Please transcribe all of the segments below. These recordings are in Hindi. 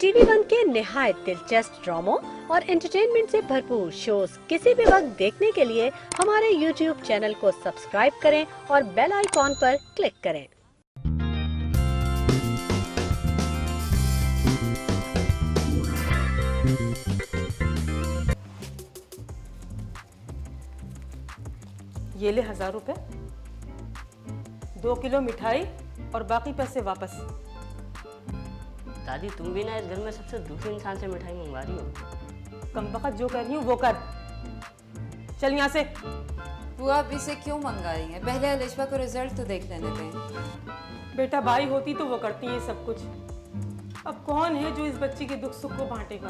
टीवी वन के निहायत दिलचस्प ड्रामों और एंटरटेनमेंट से भरपूर शोज किसी भी वक्त देखने के लिए हमारे YouTube चैनल को सब्सक्राइब करें और बेल आइकॉन पर क्लिक करें। ये ले 1000 रुपए, 2 किलो मिठाई और बाकी पैसे वापस। दादी, तुम भी ना इस घर में सबसे दूसरे इंसान से मिठाई मंगवा रही हो। कमबख्त जो कर रही हूँ वो कर। चल यहाँ से। बुआ आप इसे क्यों मंगा रही हैं? पहले अलिशबा को रिजल्ट तो देख लेने दें। बेटा भाई होती तो वो करती है सब कुछ। अब कौन है जो इस बच्ची के दुख सुख को बांटेगा?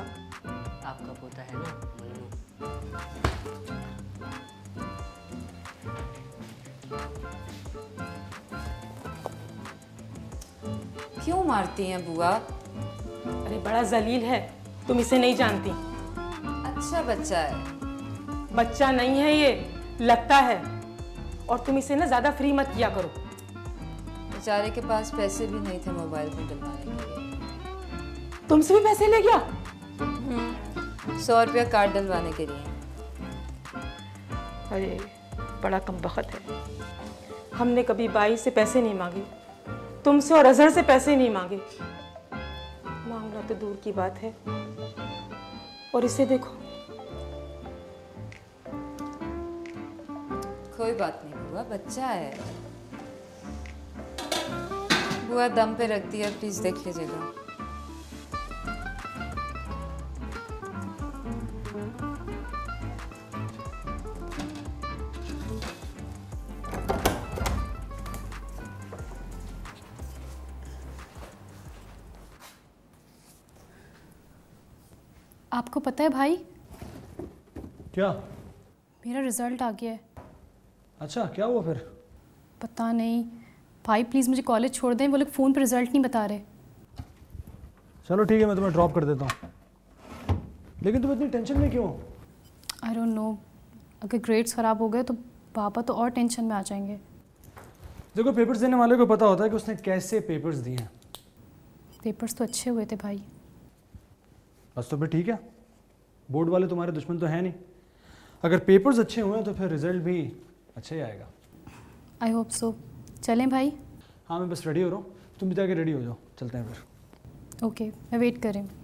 आपका पोता है ना, मन्नू। क्यों मारती हैं बुआ? अरे बड़ा जलील है, तुम इसे नहीं जानती। अच्छा बच्चा है। बच्चा नहीं है ये, लगता है। और तुम इसे ना ज्यादा फ्री मत किया करो। बेचारे के पास पैसे भी नहीं थे मोबाइल में डलवाने के लिए। तुमसे भी पैसे ले गया? 100 रुपया कार्ड डलवाने के लिए। अरे बड़ा कमबख्त है। हमने कभी बाई से पैसे नहीं मांगे, तुमसे और अजहर से पैसे नहीं मांगे। मांगना तो दूर की बात है। और इसे देखो। कोई बात नहीं बुआ, बच्चा है। बुआ दम पे रख दिया, प्लीज देख लीजिएगा। आपको पता है भाई, क्या? मेरा रिजल्ट आ गया है। अच्छा, क्या हुआ फिर? पता नहीं भाई, प्लीज़ मुझे कॉलेज छोड़ दें। वो लोग फ़ोन पे रिजल्ट नहीं बता रहे। चलो ठीक है, मैं तुम्हें ड्रॉप कर देता हूँ। लेकिन तुम इतनी टेंशन में क्यों? आई डोंट नो, अगर ग्रेड्स ख़राब हो गए तो पापा तो और टेंशन में आ जाएंगे। देखो, पेपर्स देने वाले को पता होता है कि उसने कैसे पेपर्स दिए हैं। पेपर्स तो अच्छे हुए थे भाई। बस तो फिर ठीक है, बोर्ड वाले तुम्हारे दुश्मन तो है नहीं। अगर पेपर्स अच्छे हुए तो फिर रिजल्ट भी अच्छा ही आएगा। I hope so. चलें भाई? हाँ, मैं बस रेडी हो रहा हूँ, तुम भी जाके रेडी हो जाओ, चलते हैं फिर। ओके, मैं वेट कर रही हूँ।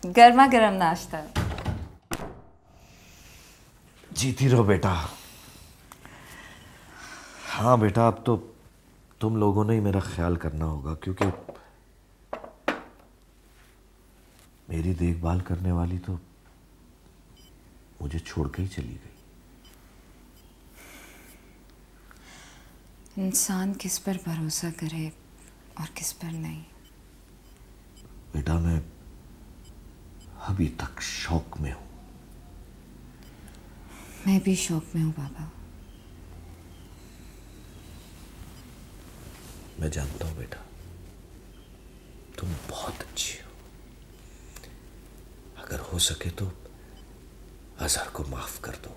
गर्मा गर्म नाश्ता। जीती रहो बेटा। हाँ बेटा, अब तो तुम लोगों ने ही मेरा ख्याल करना होगा, क्योंकि मेरी देखभाल करने वाली तो मुझे छोड़ के ही चली गई। इंसान किस पर भरोसा करे और किस पर नहीं। बेटा, मैं अभी तक शौक में हूं। मैं भी शौक में हूँ बाबा। मैं जानता हूं बेटा, तुम बहुत अच्छी हो। अगर हो सके तो अजहर को माफ कर दो।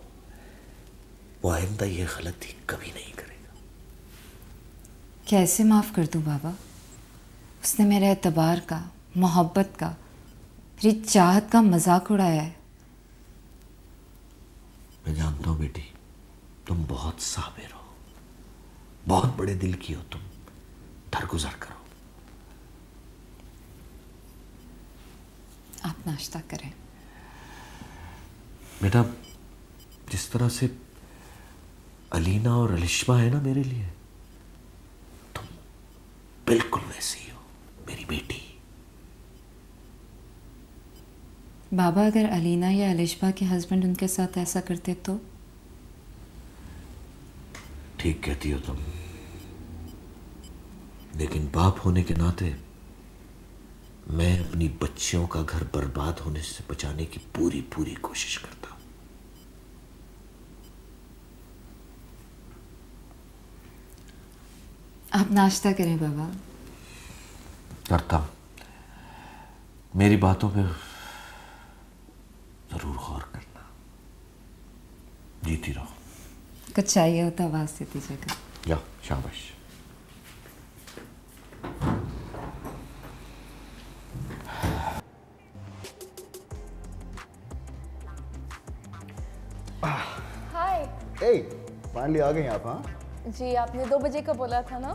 वो आइंदा ये गलती कभी नहीं करेगा। कैसे माफ कर दूं बाबा? उसने मेरे एतबार का, मोहब्बत का, मेरी चाहत का मजाक उड़ाया है। मैं जानता हूं बेटी, तुम बहुत साबिर हो, बहुत बड़े दिल की हो तुम। दरगुजर करो। आप नाश्ता करें। बेटा, जिस तरह से अलीना और अलिशबा है ना मेरे लिए, तुम बिल्कुल वैसी हो, मेरी बेटी। बाबा, अगर अलीना या अलिशबा के हस्बैंड उनके साथ ऐसा करते तो? ठीक कहती हो तुम, लेकिन बाप होने के नाते मैं अपनी बच्चियों का घर बर्बाद होने से बचाने की पूरी पूरी कोशिश करता हूं। आप नाश्ता करें बाबा। करता हूं। मेरी बातों पे जरूर गौर करना। जीती रहो। कुछ चाहिए हो तो आवाज़ से दीजिएगा। जाओ, शाबाश। हाय। Hey, finally आ गए आप, हाँ? जी आपने 2 बजे का बोला था ना?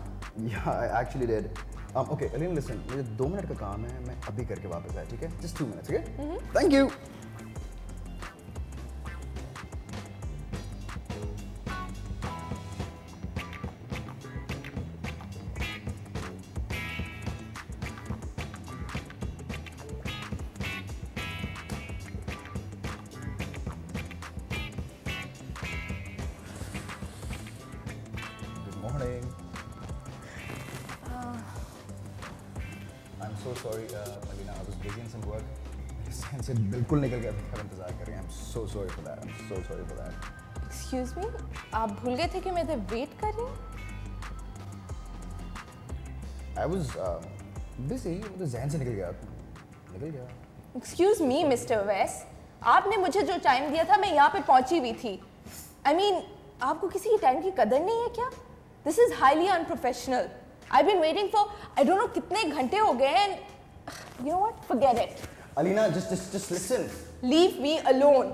Yeah, I actually did. Okay, Alina, listen, मुझे 2 मिनट का काम है, मैं अभी करके वापस आया, ठीक है? Just 2 minutes, okay? Thank you. Good morning. I'm so sorry, Alina. I was busy in some work. मेरे ज़हन से बिल्कुल निकल गया था कि आप इंतज़ार कर रहे हैं. I'm so sorry for that. I'm so sorry for that. Excuse me, आप भूल गए थे कि मैं इधर वेट कर रही हूँ? I was busy. मुझे ज़हन से निकल गया. निकल गया. एक्सक्यूज मी मिस्टर वेस, आपने मुझे जो टाइम दिया था मैं यहाँ पे पहुँची हुई थी. I mean, आपको किसी टाइम की कदर नहीं है क्या? This is highly unprofessional. I've been waiting for I don't know कितने घंटे हो गए and you know what? Forget it. Alina, just listen. Leave me alone.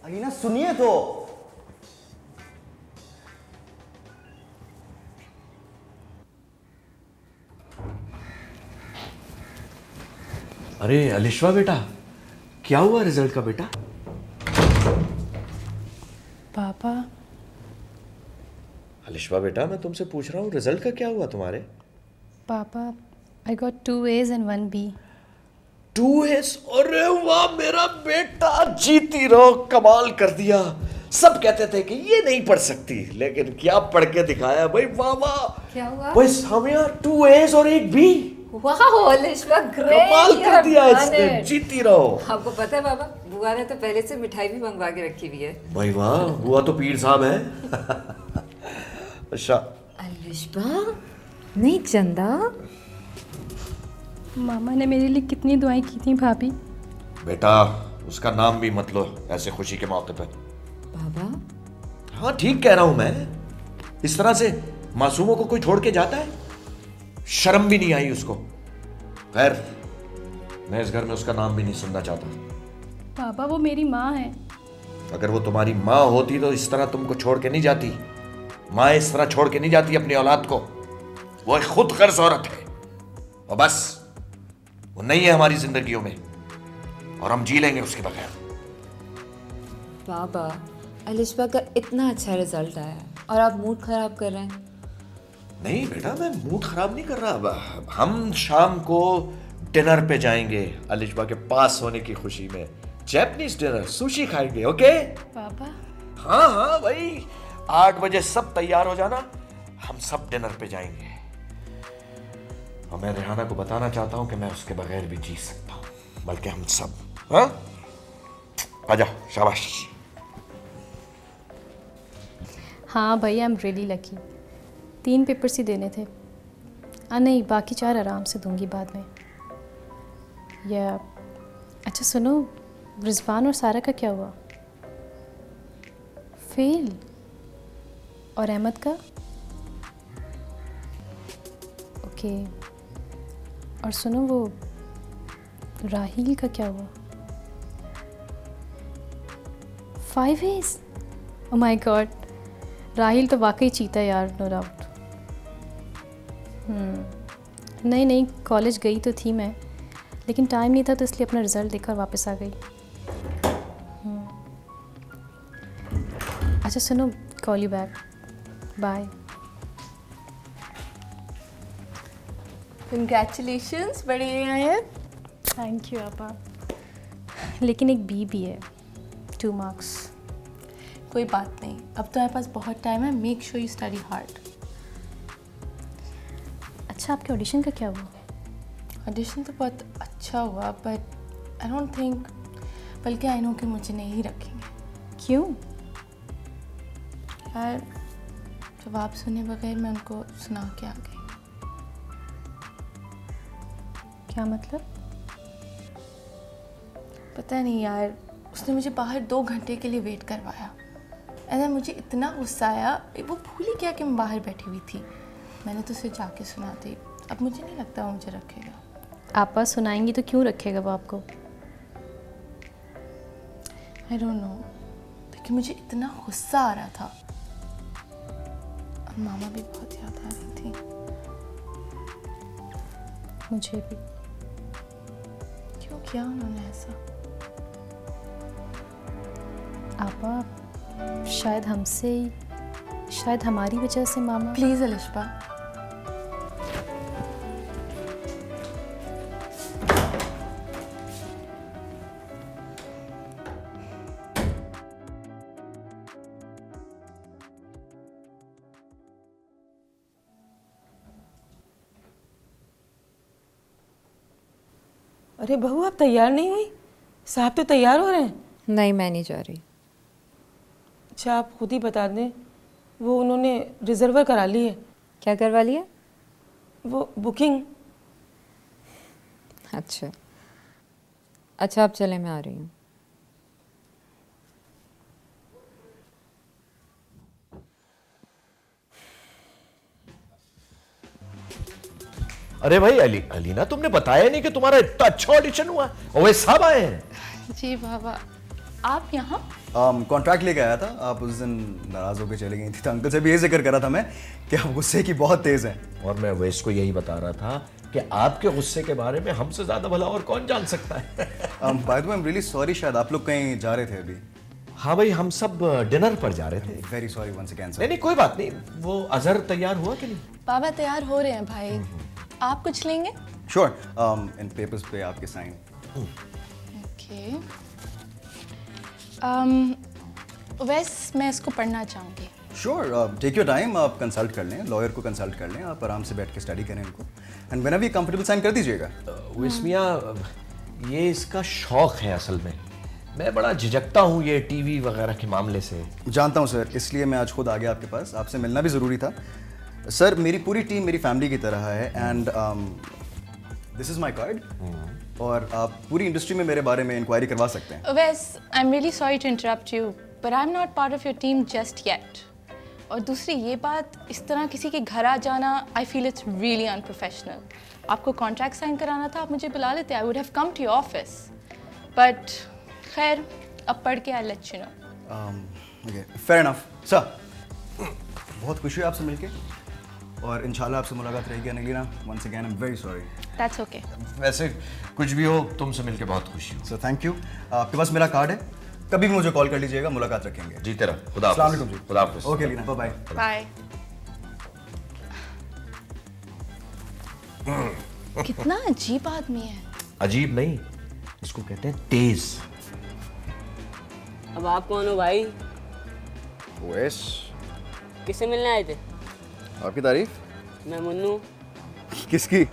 Alina, सुनिए तो. अरे अलिश्वा बेटा, क्या हुआ रिजल्ट का बेटा? पापा अलिश्वा बेटा, मैं तुमसे पूछ रहा हूँ रिजल्ट का क्या हुआ तुम्हारे? पापा I got 2 A's and 1 B. 2 A's? अरे वाह मेरा बेटा, जीती रहो, कमाल कर दिया। सब कहते थे कि ये नहीं पढ़ सकती, लेकिन क्या पढ़ के दिखाया भाई, वाह वाह। क्या हुआ? भाई सामिया 2 A's और 1 B। वाह अलिश्वा, ग्रेट, कमाल कर दिया इसने, जीती रहो। आपको पता है बाबा, बुआ ने तो पहले से मिठाई भी मंगवा के रखी हुई है। भाई वाह, हुआ तो पीर साहब है। अच्छा अलिश्वा, नहीं चंदा। मामा ने मेरे लिए कितनी दुआएं की थी भाभी। बेटा, उसका नाम भी मत लो ऐसे खुशी के मौके पे। बाबा हाँ ठीक कह रहा हूं मैं, इस तरह से मासूमों को कोई छोड़ के जाता है? शर्म भी नहीं आई उसको। खैर, मैं इस घर में उसका नाम भी नहीं सुनना चाहता। पापा वो मेरी माँ है। अगर वो तुम्हारी माँ होती तो इस तरह तुमको छोड़ के नहीं जाती। माँ इस तरह छोड़ के नहीं जाती अपनी औलाद को। वो एक खुद गर्ज औरत है और बस वो नहीं है हमारी जिंदगियों में, और हम जी लेंगे उसके बगैर। बाबा, अलिश्वा का इतना अच्छा रिजल्ट आया है और आप मूड खराब कर रहे हैं। नहीं बेटा, मैं मूड खराब नहीं कर रहा। हम शाम को डिनर पे जाएंगे अलिश्वा के पास होने की खुशी में। जैपनीज डिनर, सुशी खाएंगे। ओके पापा हाँ हाँ भाई, 8 बजे सब तैयार हो जाना, हम सब डिनर पे जाएंगे। और मैं रेहाना को बताना चाहता हूँ कि मैं उसके बगैर भी जी सकता हूँ, बल्कि हम सब। हाँ आ जाओ, शाबाश। हाँ भाई, I am really lucky. 3 papers ही देने थे। नहीं, बाकी 4 आराम से दूंगी बाद में। या अच्छा सुनो, रिजवान और सारा का क्या हुआ? फेल? और अहमद का? ओके। और सुनो, वो राहील का क्या हुआ? 5 A's? ओह माय गॉड, राहील तो वाकई चीता यार, नो डाउट। नहीं नहीं, कॉलेज गई तो थी मैं, लेकिन टाइम नहीं था तो इसलिए अपना रिज़ल्ट देकर वापस आ गई। अच्छा सुनो, call you back, bye. Congratulations, बड़ी हैं। थैंक यू आपा, लेकिन एक बी भी है, 2 मार्क्स। कोई बात नहीं, अब तो मेरे पास बहुत टाइम है। Make sure you study hard. अच्छा, आपके ऑडिशन का क्या हुआ? ऑडिशन तो बहुत अच्छा हुआ, बट आई डोंट थिंक, बल्कि आई नो कि मुझे नहीं रखेंगे। क्यों? यार जवाब सुने बगैर मैं उनको सुना के आ गई। क्या मतलब? पता नहीं यार, उसने मुझे बाहर 2 घंटे के लिए वेट करवाया। एंड मुझे इतना गुस्सा आया, वो भूल ही गया कि मैं बाहर बैठी हुई थी। मैंने तो उसे जाके सुना दी। अब मुझे नहीं लगता वो मुझे रखेगा। आप पास सुनाएंगी तो क्यों रखेगा वो आपको? आई डोंट नो, लेकिन मुझे इतना गुस्सा आ रहा था। अब मामा भी बहुत याद आ रही थी। मुझे भी। क्यों किया उन्होंने ऐसा? आपा शायद हमसे, शायद हमारी वजह से मामा। प्लीज़ अलिशबा, अरे बहू, आप तैयार नहीं हुई? साहब तो तैयार हो रहे हैं। नहीं, मैं नहीं जा रही। अच्छा, आप खुद ही बता दें, वो उन्होंने रिजर्वर करा ली है। क्या करवा लिया? वो बुकिंग। अच्छा अच्छा, आप चले, मैं आ रही हूँ। अरे भाई अलीना, तुमने बताया नहीं कि तुम्हारा इतना अच्छा ऑडिशन हुआ और वे सब आए हैं। जी बाबा, आप यहाँ? कॉन्ट्रैक्ट लेके आया था। आप उस दिन नाराज होकर चली गई थी, तो अंकल से भी ये जिक्र करा था मैं कि आप गुस्से की बहुत तेज हैं। और मैं वेस को यही बता रहा था कि आपके गुस्से के बारे में हमसे ज्यादा भला और कौन जान सकता है। By the way, I am really sorry, शायद आप लोग कहीं जा रहे थे अभी। हाँ भाई, हम सब डिनर पर जा रहे थे। Very sorry once again sir. नहीं, कोई बात नहीं। वो अजहर तैयार हुआ कि नहीं? बाबा तैयार हो रहे हैं भाई। आप कुछ लेंगे? श्योर, इन पेपर्स पे आपके साइन। ओके। वैसे मैं इसको पढ़ना चाहूँगी। Sure, take your time. आप कंसल्ट कर लें, लॉयर को कंसल्ट कर लें, आप आराम से बैठ के स्टडी करें इनको, and whenever you comfortable sign कर दीजिएगा। विस्मिया, ये इसका शौक है असल में। मैं बड़ा झिझकता हूँ ये टीवी वगैरह के मामले से। जानता हूँ सर, इसलिए मैं आज खुद आ गया आपके पास। आपसे मिलना भी ज़रूरी था। सर, मेरी पूरी टीम मेरी फैमिली की तरह है, and this is my card, और आप पूरी इंडस्ट्री में मेरे बारे में इंक्वायरी करवा सकते हैं। वैसे I am really sorry to interrupt you, but I am not part of your team just yet. और दूसरी ये बात, इस तरह किसी के घर आ जाना, I feel it's really unprofessional. आपको कॉन्ट्रैक्ट साइन कराना था, आप मुझे बुला लेते, I would have come to your office. But खैर, अब पढ़ के I let you know. Okay, fair enough. Sir, बहुत खुशी हुई आपसे मिलके, और इंशाल्लाह आपसे मुलाकात रहेगी Anilina. Once again I am very sorry. That's okay. वैसे कुछ भी हो, तुमसे मिलके बहुत खुशी हुई। Sir thank you. आपके पास मेरा कार्ड है, कभी भी मुझे कॉल कर लीजिएगा, मुलाकात रखेंगे। जीते रहो। खुदा हाफिज़। अस्सलाम वालेकुम जी। खुदा हाफिज़। Okay Leena, bye bye. कितना अजीब आदमी है। अजीब नहीं, इसको कहते हैं तेज। अब आप कौन हो भाई? वेस, किससे मिलने आए थे? आपकी तारीफ। मैं मुन्नू। किसकी?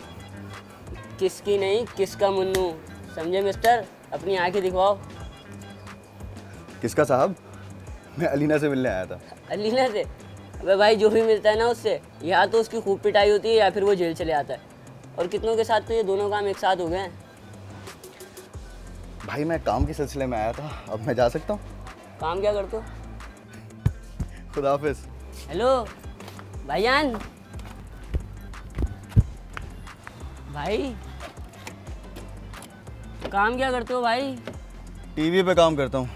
किसकी नहीं, किसका मुन्नू, समझे मिस्टर? अपनी आंखें दिखवाओ। किसका साहब? मैं अलीना से मिलने आया था। अलीना से? अबे भाई, जो भी मिलता है ना उससे, या तो उसकी खूब पिटाई होती है या फिर वो जेल चले आता है। और कितनों के साथ तो ये दोनों काम एक साथ हो गए हैं। भाई, मैं काम के सिलसिले में आया था, अब मैं जा सकता हूँ? काम क्या करते हो? खुदा हाफिज़। हेलो भाईजान। भाई, काम क्या करते हो भाई? टीवी पे काम करता हूँ।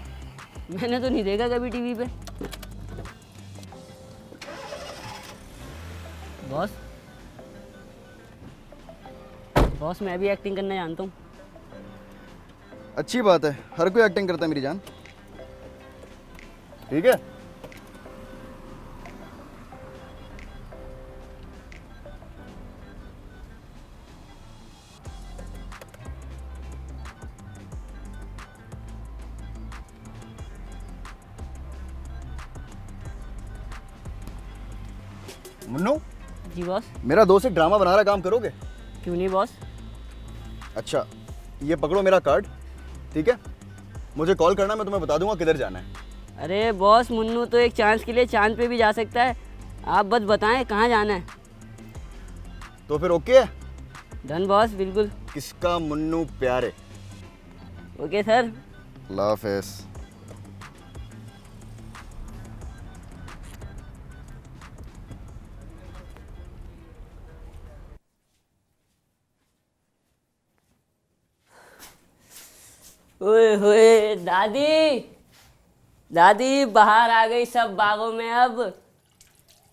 मैंने तो नहीं देखा कभी टीवी पे। बॉस, बॉस मैं भी एक्टिंग करना जानता हूँ। अच्छी बात है, हर कोई एक्टिंग करता है मेरी जान। ठीक है। मुन्नू, जी बॉस। मेरा दोस्त एक ड्रामा बना रहा, काम करोगे? क्यों नहीं बॉस। अच्छा, ये पकड़ो मेरा कार्ड, ठीक है? मुझे कॉल करना, मैं तुम्हें बता दूंगा किधर जाना है। अरे बॉस, मुन्नू तो एक चांस के लिए चांद पे भी जा सकता है। आप बस बताएं कहाँ जाना है। तो फिर ओके है? डन बॉस, बिल्कुल। किसका मुन्नू प्यारे। Okay sir. अल्लाह हाफिज़। ओए होए दादी, दादी बाहर आ गई सब बागों में अब।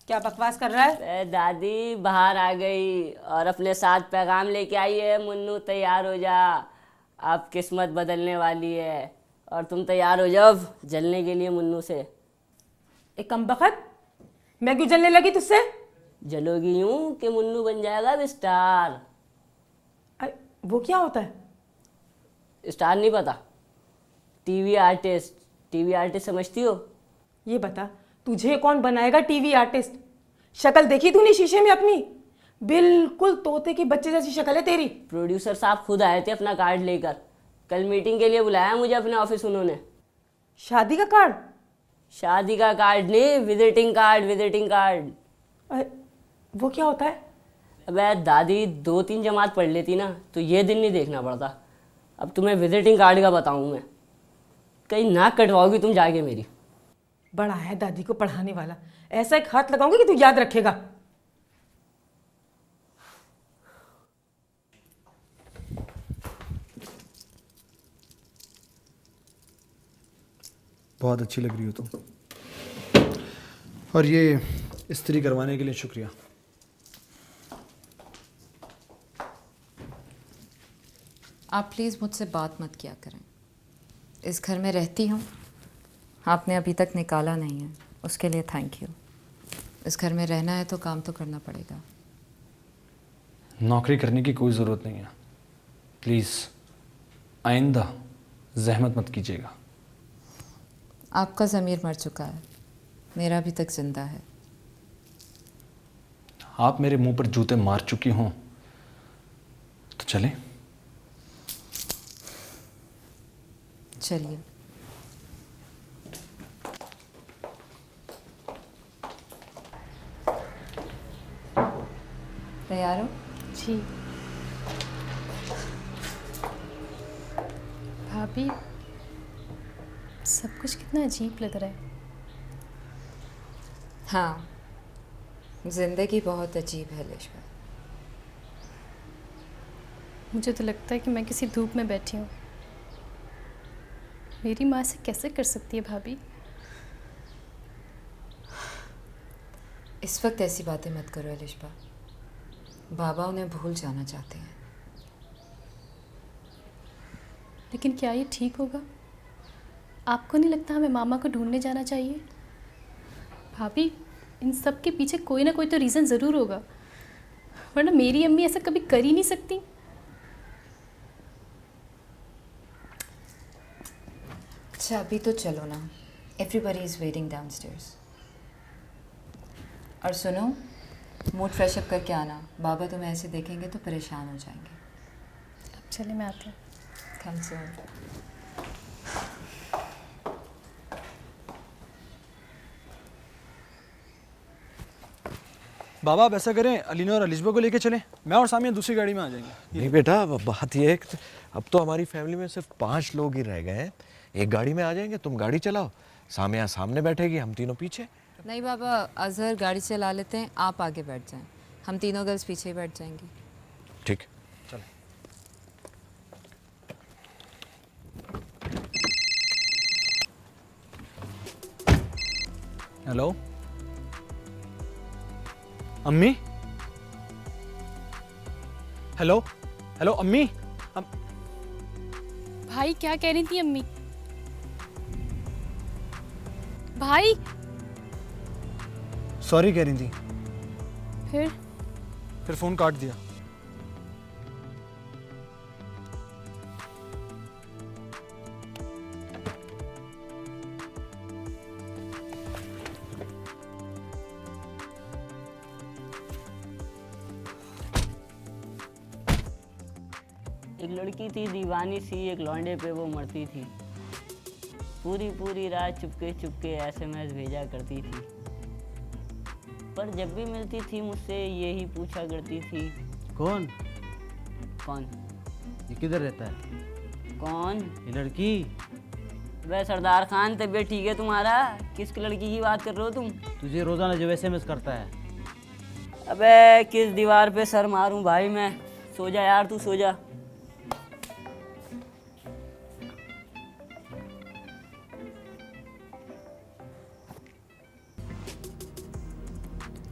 क्या बकवास कर रहा है? दादी बाहर आ गई और अपने साथ पैगाम लेके आई है, मुन्नू तैयार हो जा, अब किस्मत बदलने वाली है और तुम तैयार हो जाओ जलने के लिए मुन्नू से। एक कमबख्त, मैं क्यों जलने लगी तुझसे? जलोगी यूं कि मुन्नू बन जाएगा अब स्टार। वो क्या होता है? स्टार नहीं पता? TV artist. टीवी आर्टिस्ट समझती हो? ये बता, तुझे कौन बनाएगा टीवी आर्टिस्ट? शक्ल देखी तूने शीशे में अपनी? बिल्कुल तोते के बच्चे जैसी शक्ल है तेरी। प्रोड्यूसर साहब खुद आए थे अपना कार्ड लेकर, कल मीटिंग के लिए बुलाया मुझे अपने ऑफिस उन्होंने। शादी का कार्ड? शादी का कार्ड नहीं, विजिटिंग कार्ड, विजिटिंग कार्ड। वो क्या होता है? अबे दादी 2-3 जमात पढ़ लेती ना तो ये दिन नहीं देखना पड़ता। अब तुम्हें विजिटिंग कार्ड का बताऊं मैं, कहीं नाक कटवाओगी तुम जाके मेरी। बड़ा है दादी को पढ़ाने वाला, ऐसा एक हाथ लगाऊंगी कि तू याद रखेगा। बहुत अच्छी लग रही हो तुम, और ये इस्त्री करवाने के लिए शुक्रिया। आप प्लीज़ मुझसे बात मत किया करें। इस घर में रहती हूँ, आपने अभी तक निकाला नहीं है, उसके लिए थैंक यू। इस घर में रहना है तो काम तो करना पड़ेगा। नौकरी करने की कोई ज़रूरत नहीं है, प्लीज़ आइंदा जहमत मत कीजिएगा। आपका ज़मीर मर चुका है, मेरा अभी तक ज़िंदा है। आप मेरे मुंह पर जूते मार चुकी हों तो चलें। चलिए। तैयार हो? जी भाभी, सब कुछ कितना अजीब लग रहा है। हाँ, ज़िंदगी बहुत अजीब है लिशबा। मुझे तो लगता है कि मैं किसी धूप में बैठी हूँ। मेरी माँ से कैसे कर सकती है भाभी? इस वक्त ऐसी बातें मत करो लिशबा, बाबा उन्हें भूल जाना चाहते हैं। लेकिन क्या ये ठीक होगा? आपको नहीं लगता हमें मामा को ढूंढने जाना चाहिए? भाभी, इन सब के पीछे कोई ना कोई तो रीज़न ज़रूर होगा, वरना मेरी अम्मी ऐसा कभी कर ही नहीं सकती। अच्छा अभी तो चलो ना, एवरीबडी इज़ वेटिंग डाउनस्टेयर्स। और सुनो, मूड फ्रेश अप करके आना, बाबा तुम्हें ऐसे देखेंगे तो परेशान हो जाएंगे। अब चले, मैं आती हूँ। कम सून। बाबा आप ऐसा करें, अलीना और अलिशबा को लेके चलें, मैं और सामिया दूसरी गाड़ी में आ जाएंगे। नहीं बेटा, अब बात यह है कि अब तो हमारी फैमिली में सिर्फ 5 लोग ही रह गए हैं। एक गाड़ी में आ जाएंगे, तुम गाड़ी चलाओ, सामिया सामने बैठेगी, हम तीनों पीछे। नहीं बाबा, अजहर गाड़ी चला लेते हैं, आप आगे बैठ जाएं, हम तीनों गर्ल्स पीछे ही बैठ जाएंगी। ठीक। चलो। हेलो अम्मी, हेलो हेलो अम्मी। भाई क्या कह रही थी अम्मी? भाई सॉरी कह रही थी, फिर फोन काट दिया। एक लड़की थी दीवानी सी, एक लौंडे पे वो मरती थी। पूरी पूरी रात चुपके चुपके SMS भेजा करती थी। पर जब भी मिलती थी मुझसे यही पूछा करती थी। कौन? कौन? ये किधर रहता है? कौन? ये लड़की। वह सरदार खान, तबीयत ठीक है तुम्हारा? किस लड़की की बात कर रहे हो तुम? तुझे रोजाना जो SMS करता है। अबे किस दीवार पे सर मारूं भाई मैं? सो जा यार, तू सो जा।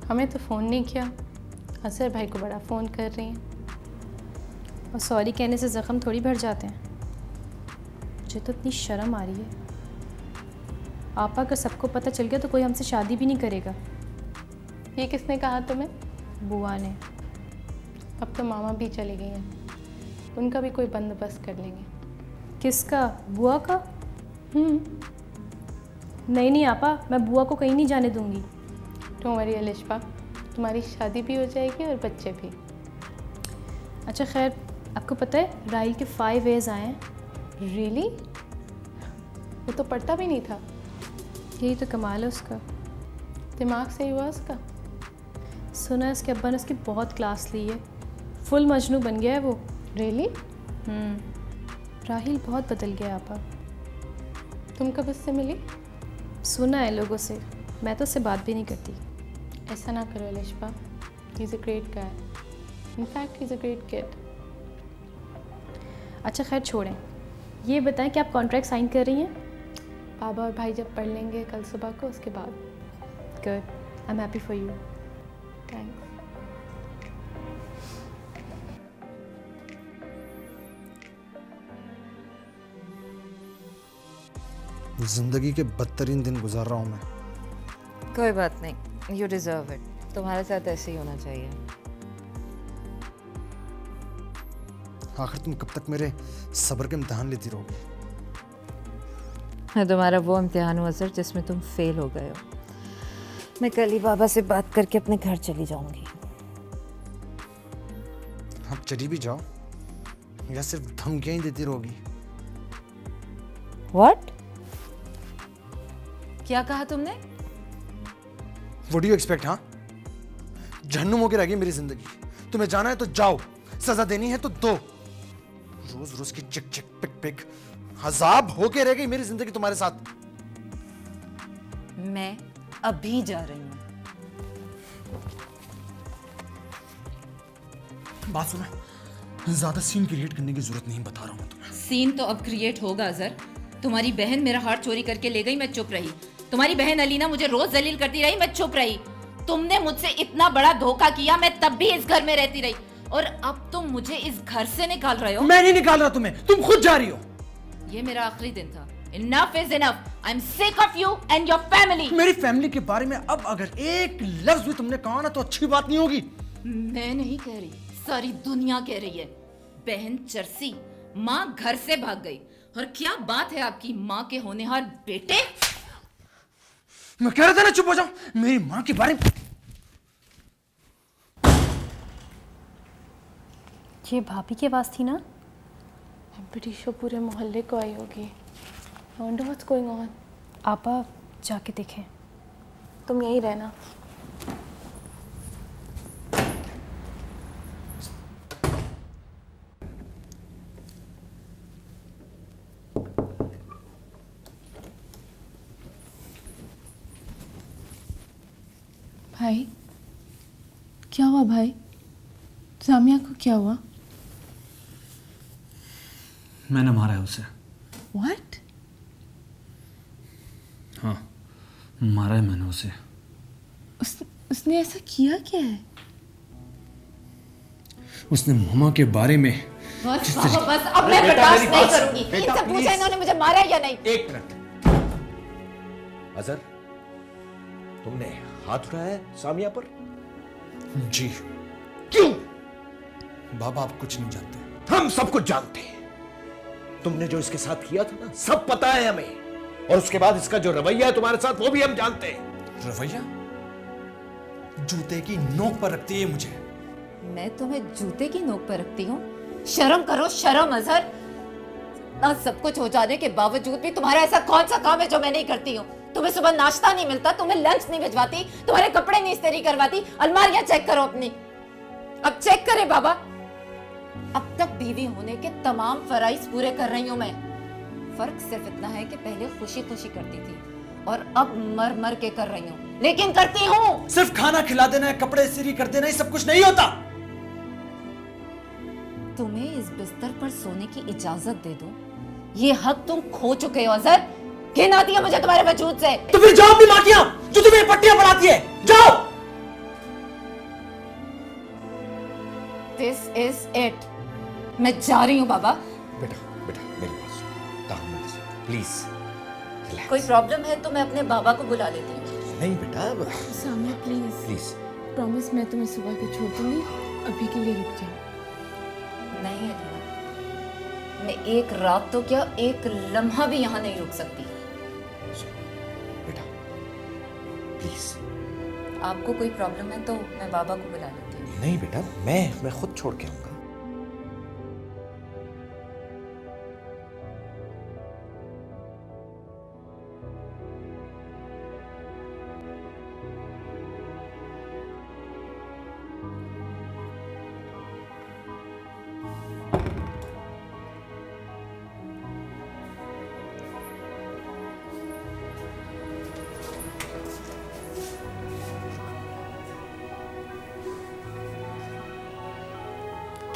हमें तो फ़ोन नहीं किया, असर भाई को बड़ा फ़ोन कर रही हैं। और सॉरी कहने से ज़ख्म थोड़ी भर जाते हैं। मुझे तो इतनी शर्म आ रही है। आपा अगर सबको पता चल गया तो कोई हमसे शादी भी नहीं करेगा। ये किसने कहा तुम्हें? बुआ ने। अब तो मामा भी चली गई हैं, उनका भी कोई बंदोबस्त कर लेंगे। किसका? बुआ का? नहीं नहीं आपा, मैं बुआ को कहीं नहीं जाने दूंगी। डोंट वरी अलिशा, तुम्हारी शादी भी हो जाएगी और बच्चे भी। अच्छा खैर, आपको पता है राहिल के 5 A's आए हैं? रियली? वो तो पढ़ता भी नहीं था। यही तो कमाल है उसका, दिमाग सही हुआ उसका। सुना है उसके अब्बा ने उसकी बहुत क्लास ली है, फुल मजनू बन गया है वो। रियली? राहिल बहुत बदल गया आपा। तुम कब उससे मिली? सुना है लोगों से, मैं तो उससे बात भी नहीं करती। ऐसा ना करो Alisha, he is a great guy, in fact he is a great kid. अच्छा खैर छोड़ें, ये बताएं कि आप कॉन्ट्रैक्ट साइन कर रही हैं? बाबा और भाई जब पढ़ लेंगे कल सुबह को, उसके बाद। Good, I am happy for you. Thanks. जिंदगी के बदतरीन दिन गुजार रहा हूँ मैं। कोई बात नहीं, यू डिजर्व इट। तुम्हारे साथ ऐसे ही होना चाहिए। आखिर तुम कब तक मेरे सब्र के इम्तिहान लेती रहोगी? मैं तुम्हारा वो इम्तिहान हुआ सर जिसमें तुम फेल हो गए हो। मैं कल ही बाबा से बात करके अपने घर चली जाऊंगी। आप चली भी जाओ या सिर्फ धमकियां ही देती रहोगी? व्हाट? क्या कहा तुमने? What do you expect, हाँ? जहन्नुम होकर रह गई मेरी जिंदगी। तुम्हें जाना है तो जाओ, सजा देनी है तो दो। रोज रोज की चिक चिक पिक पिक अजाब होके रह गई मेरी जिंदगी तुम्हारे साथ। मैं अभी जा रही हूँ। बात सुनो, ज्यादा सीन क्रिएट करने की जरूरत नहीं, बता रहा हूँ मैं तुम्हें। सीन तो अब क्रिएट होगा अजहर। तुम्हारी बहन मेरा हार्ट चोरी करके ले गई, मैं चुप रही। तुम्हारी बहन अलीना मुझे रोज जलील करती रही, मैं चुप रही। तुमने मुझसे इतना बड़ा धोखा किया, मैं तब भी इस घर में रहती रही, और अब तुम मुझे इस घर से निकाल रहे हो। मैं नहीं निकाल रहा तुम्हें, तुम खुद जा रही हो। ये मेरा आखिरी दिन था। Enough is enough. I'm sick of you and your family. मेरी फैमिली के बारे में अब अगर एक लफ्ज भी तुमने कहा ना तो अच्छी बात नहीं होगी। मैं नहीं कह रही, सारी दुनिया कह रही है। बहन चरसी, माँ घर से भाग गई, और क्या बात है आपकी माँ के होनहार बेटे। मैं कह रहा था ना चुप हो जाओ, मेरी माँ के बारे में। ये भाभी की आवाज़ थी ना? I'm pretty sure पूरे मोहल्ले को आई होगी। I wonder what's going on. आपा जाके देखें, तुम यहीं रहना। भाई क्या हुआ? भाई सामिया को क्या हुआ? मैंने मारा है उसे। What? हाँ, मारा है मैंने उसे। उसने ऐसा किया क्या है? उसने मामा के बारे में। बस बस, अब मैं बर्दाश्त नहीं करूंगी। इनसे पूछा इन्होंने मुझे मारा या नहीं। एक मिनट। अजहर, तुमने हाथ उठाया है सामिया पर? जी। क्यों? बाबा आप कुछ नहीं जानते। हम सब कुछ जानते हैं। तुमने जो इसके साथ किया था ना, सब पता है हमें। और उसके बाद इसका जो रवैया है तुम्हारे साथ, वो भी हम जानते हैं। रवैया? जूते की नोक पर रखती है मुझे। मैं तुम्हें जूते की नोक पर रखती हूँ? शर्म करो, शर्म अजहर। ना सब कुछ हो जाने के बावजूद भी तुम्हारा ऐसा कौन सा काम है जो मैं नहीं करती हूँ? तुम्हें सुबह नाश्ता नहीं मिलता, तुम्हें लंच नहीं भिजवाती, तुम्हारे कपड़े नहीं इस्त्री करवाती। अलमारियां चेक करो अपनी, अब चेक करे बाबा। अब तक बीवी होने के तमाम फराइज पूरे कर रही हूं मैं। फर्क सिर्फ इतना है कि पहले खुशी खुशी करती थी और अब मर मर के कर रही हूं, लेकिन करती हूं। सिर्फ खाना खिला देना है, कपड़े इस्त्री कर देना, ये सब कुछ नहीं होता। तुम्हें इस बिस्तर पर सोने की इजाजत दे दूं, ये हक तुम खो चुके हो अजहर। घिन आती है मुझे तुम्हारे वजूद से। तो फिर जाओ अपनी माँ के यहाँ जो तुम्हें पट्टियां पढ़ाती है, जाओ। This is it. मैं जा रही हूँ बाबा। बेटा बेटा मेरी बात सुनो, तहम्मुल से प्लीज। कोई प्रॉब्लम है तो मैं अपने बाबा को बुला लेती हूँ। नहीं बेटा, सामिया प्लीज प्लीज। प्रॉमिस, मैं तुम्हें सुबह को छोड़ दूंगी, अभी के लिए रुक जाओ। नहीं अलीना, मैं एक रात तो क्या एक लम्हा भी यहाँ नहीं रुक सकती। बेटा प्लीज। आपको कोई प्रॉब्लम है तो मैं बाबा को बुला लेती हूँ। नहीं बेटा, मैं खुद छोड़ के आऊंगा।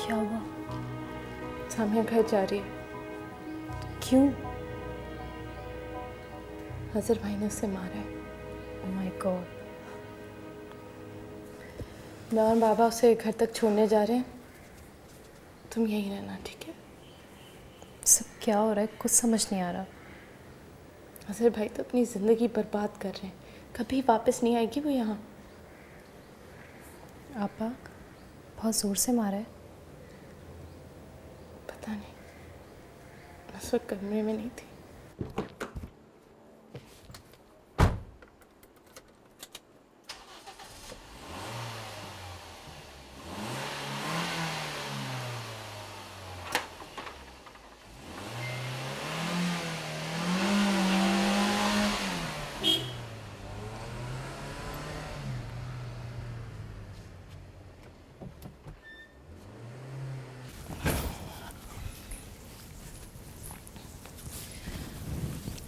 क्या हुआ? सामिया घर जा रही है। क्यों? अजहर भाई ने उसे मारा है। Oh my God. मैं और बाबा उसे घर तक छोड़ने जा रहे हैं, तुम यहीं रहना, ठीक है? सब क्या हो रहा है, कुछ समझ नहीं आ रहा। अजहर भाई तो अपनी ज़िंदगी बर्बाद कर रहे हैं, कभी वापस नहीं आएगी वो यहाँ। आपा बहुत ज़ोर से मारा है। पता नहीं, उस वक्त कमरे में नहीं थी।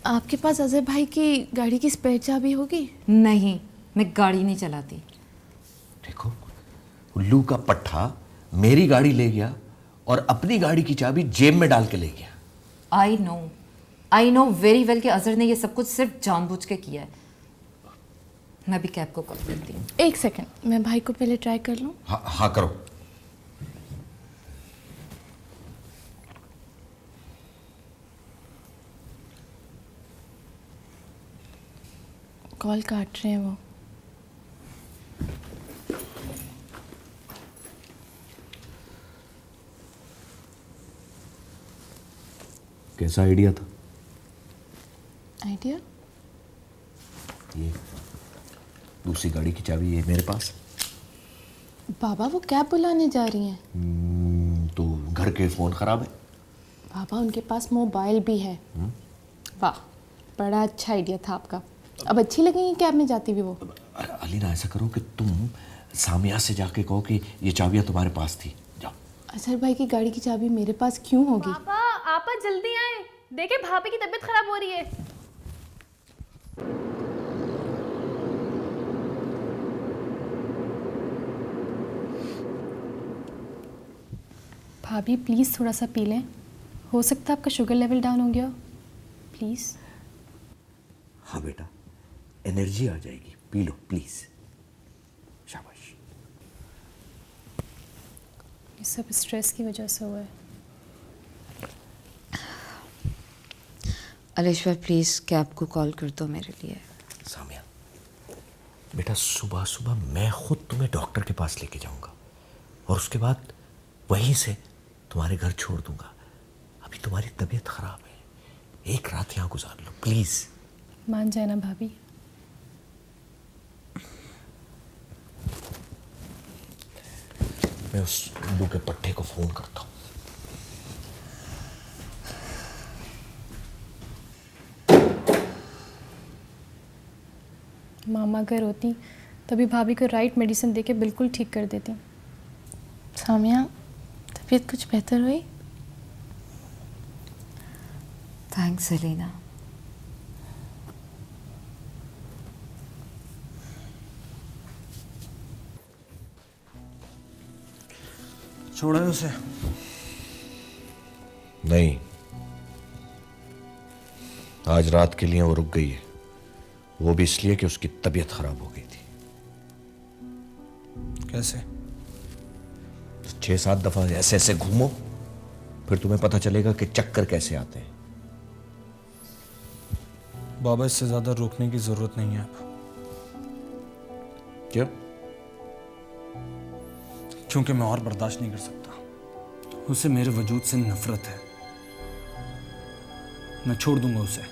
आपके पास अजहर भाई की गाड़ी की स्पेयर चाबी होगी? नहीं, मैं गाड़ी नहीं चलाती। देखो, उल्लू का पट्टा मेरी गाड़ी ले गया और अपनी गाड़ी की चाबी जेब में डाल के ले गया। आई नो वेरी वेल कि अजहर ने ये सब कुछ सिर्फ जानबूझ के किया है। मैं भी कैब को कॉल करती हूँ। एक सेकंड, मैं भाई को पहले ट्राई कर लूँ। हाँ करो। कॉल काट रहे हैं वो। कैसा आइडिया था? आइडिया? ये दूसरी गाड़ी की चाबी है मेरे पास। बाबा वो कैब बुलाने जा रही हैं। तो घर के फोन खराब है। बाबा उनके पास मोबाइल भी है। वाह, बड़ा अच्छा आइडिया था आपका। अब अच्छी लगेंगी कैब में जाती भी वो। अलीना, ऐसा करो कि तुम सामिया से जाके कहो कि ये चाबियां तुम्हारे पास थी, जाओ। अजहर भाई की गाड़ी की चाबी मेरे पास क्यों होगी? पापा, आपा जल्दी आए, देखे भाभी की तबीयत खराब हो रही है। भाभी प्लीज़ थोड़ा सा पी लें, हो सकता है आपका शुगर लेवल डाउन हो गया हो, प्लीज़। हाँ बेटा, एनर्जी आ जाएगी, पी लो प्लीज। शाबाश। ये सब स्ट्रेस की वजह से हुआ है। अलेश्वर प्लीज़ कैब को कॉल कर दो मेरे लिए। सामिया बेटा, सुबह सुबह मैं खुद तुम्हें डॉक्टर के पास लेके जाऊंगा और उसके बाद वहीं से तुम्हारे घर छोड़ दूंगा। अभी तुम्हारी तबीयत खराब है, एक रात यहाँ गुजार लो प्लीज। मान जाए ना भाभी। मैं उस उल्लू के पट्टे को फोन करता हूँ। मामा घर होती तभी भाभी को राइट मेडिसिन देके बिल्कुल ठीक कर देती। सामिया, तबीयत कुछ बेहतर हुई? Thanks Selina. छोड़ा है उसे? नहीं, आज रात के लिए वो रुक गई है, वो भी इसलिए कि उसकी तबीयत खराब हो गई थी। कैसे? 6-7 दफा ऐसे ऐसे घूमो, फिर तुम्हें पता चलेगा कि चक्कर कैसे आते हैं। बाबा, इससे ज्यादा रोकने की जरूरत नहीं है अब। क्यों? क्योंकि मैं और बर्दाश्त नहीं कर सकता। उसे मेरे वजूद से नफरत है। मैं छोड़ दूंगा उसे।